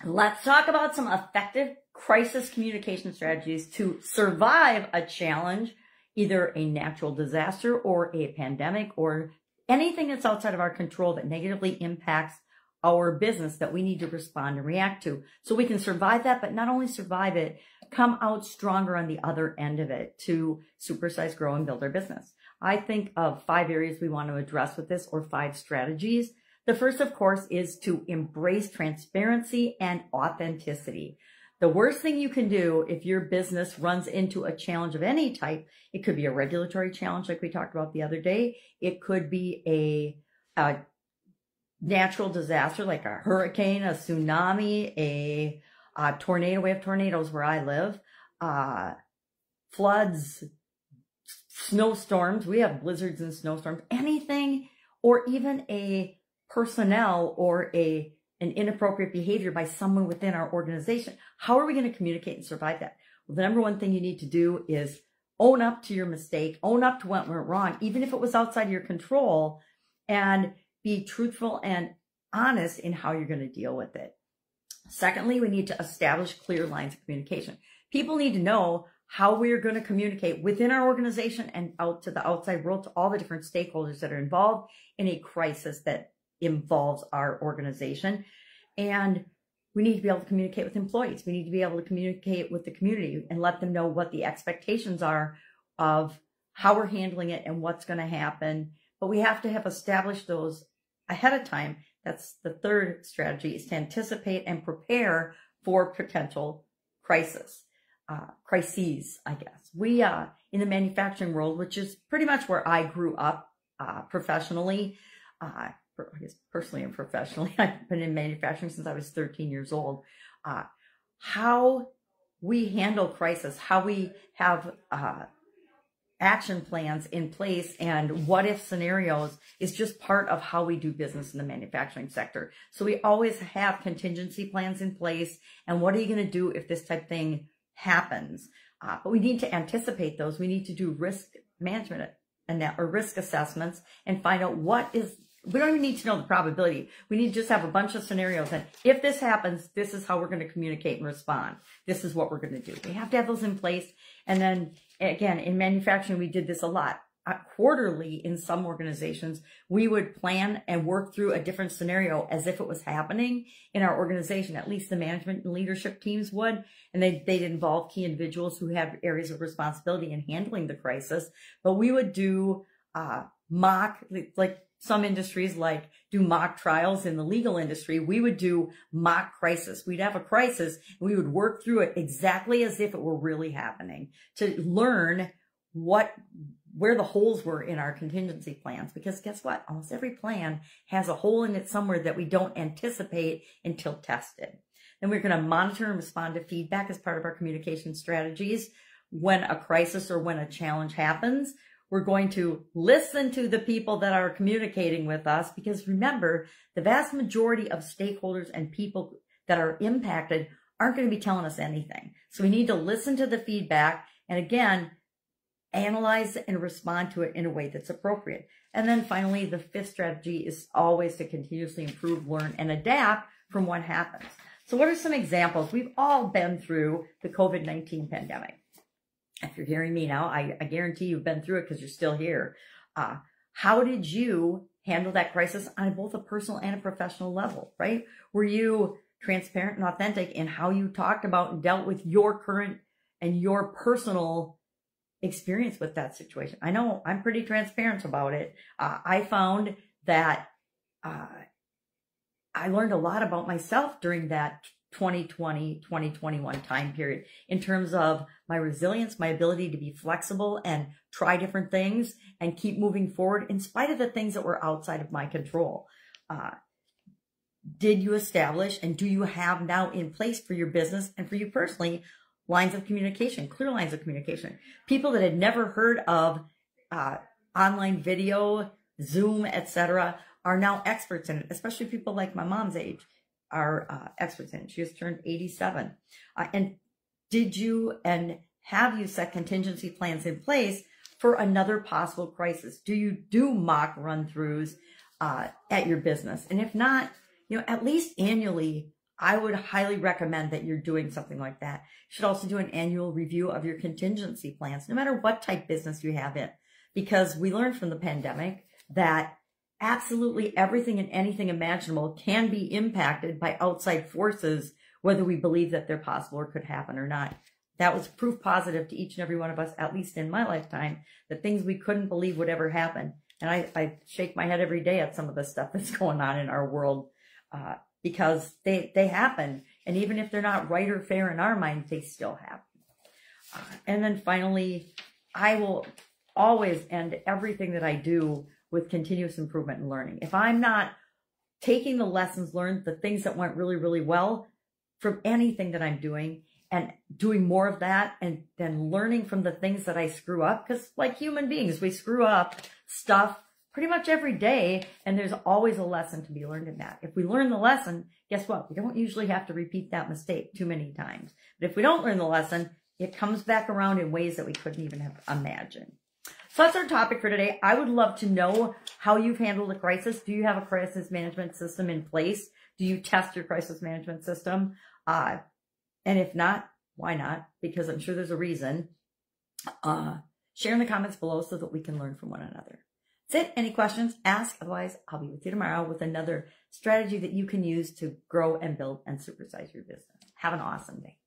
Let's talk about some effective crisis communication strategies to survive a challenge, either a natural disaster or a pandemic or anything that's outside of our control that negatively impacts our business that we need to respond and react to. So we can survive that, but not only survive it, come out stronger on the other end of it to supersize, grow, and build our business. I think of 5 areas we want to address with this, or 5 strategies. The first, of course, is to embrace transparency and authenticity. The worst thing you can do if your business runs into a challenge of any type, it could be a regulatory challenge like we talked about the other day. It could be a natural disaster like a hurricane, a tsunami, a tornado. We have tornadoes where I live, floods, snowstorms. We have blizzards and snowstorms, anything, or even a personnel or an inappropriate behavior by someone within our organization. How are we going to communicate and survive that? Well, the number one thing you need to do is own up to your mistake, own up to what went wrong, even if it was outside your control, and be truthful and honest in how you're going to deal with it. Secondly, we need to establish clear lines of communication. People need to know how we are going to communicate within our organization and out to the outside world, to all the different stakeholders that are involved in a crisis that involves our organization. And we need to be able to communicate with employees. We need to be able to communicate with the community and let them know what the expectations are of how we're handling it and what's going to happen. But we have to have established those ahead of time. That's the third strategy, is to anticipate and prepare for potential crises, I guess. We, in the manufacturing world, which is pretty much where I grew up professionally, I guess personally and professionally, I've been in manufacturing since I was 13 years old. How we handle crisis, how we have action plans in place and what if scenarios is just part of how we do business in the manufacturing sector. So we always have contingency plans in place. And what are you going to do if this type of thing happens? But we need to anticipate those. We need to do risk management and or risk assessments and find out we don't even need to know the probability. We need to just have a bunch of scenarios. And if this happens, this is how we're going to communicate and respond. This is what we're going to do. We have to have those in place. And then again, in manufacturing, we did this a lot. Quarterly, in some organizations, we would plan and work through a different scenario as if it was happening in our organization. At least the management and leadership teams would. And they'd involve key individuals who have areas of responsibility in handling the crisis. But we would do mock, like some industries do mock trials. In the legal industry, we would do mock crisis. We'd have a crisis and we would work through it exactly as if it were really happening to learn where the holes were in our contingency plans. Because guess what? Almost every plan has a hole in it somewhere that we don't anticipate until tested. Then we're going to monitor and respond to feedback as part of our communication strategies. When a crisis or when a challenge happens, we're going to listen to the people that are communicating with us, because remember, the vast majority of stakeholders and people that are impacted aren't going to be telling us anything. So we need to listen to the feedback and, again, analyze and respond to it in a way that's appropriate. And then finally, the 5th strategy is always to continuously improve, learn, and adapt from what happens. So what are some examples? We've all been through the COVID-19 pandemic. If you're hearing me now, I guarantee you've been through it because you're still here. How did you handle that crisis on both a personal and a professional level, right? Were you transparent and authentic in how you talked about and dealt with your current and your personal experience with that situation? I know I'm pretty transparent about it. I found that I learned a lot about myself during that 2020, 2021 time period in terms of my resilience, my ability to be flexible and try different things and keep moving forward in spite of the things that were outside of my control. Did you establish and do you have now in place for your business and for you personally lines of communication, clear lines of communication? People that had never heard of online video, Zoom, etc., are now experts in it, especially people like my mom's age are experts in it. She just turned 87. And did you and have you set contingency plans in place for another possible crisis? Do you do mock run-throughs at your business? And if not, at least annually I would highly recommend that you're doing something like that. You should also do an annual review of your contingency plans, no matter what type business you have in, because we learned from the pandemic that absolutely everything and anything imaginable can be impacted by outside forces, whether we believe that they're possible or could happen or not. That was proof positive to each and every one of us, at least in my lifetime, that things we couldn't believe would ever happen. And I shake my head every day at some of the stuff that's going on in our world, because they happen. And even if they're not right or fair in our mind, they still happen. And then finally, I will always end everything that I do with continuous improvement and learning. If I'm not taking the lessons learned, the things that went really, really well from anything that I'm doing, and doing more of that, and then learning from the things that I screw up, because like human beings, we screw up stuff pretty much every day, and there's always a lesson to be learned in that. If we learn the lesson, guess what? We don't usually have to repeat that mistake too many times. But if we don't learn the lesson, it comes back around in ways that we couldn't even have imagined. So that's our topic for today. I would love to know how you've handled a crisis. Do you have a crisis management system in place? Do you test your crisis management system? And if not, why not? Because I'm sure there's a reason. Share in the comments below so that we can learn from one another. That's it. Any questions? Ask. Otherwise, I'll be with you tomorrow with another strategy that you can use to grow and build and supersize your business. Have an awesome day.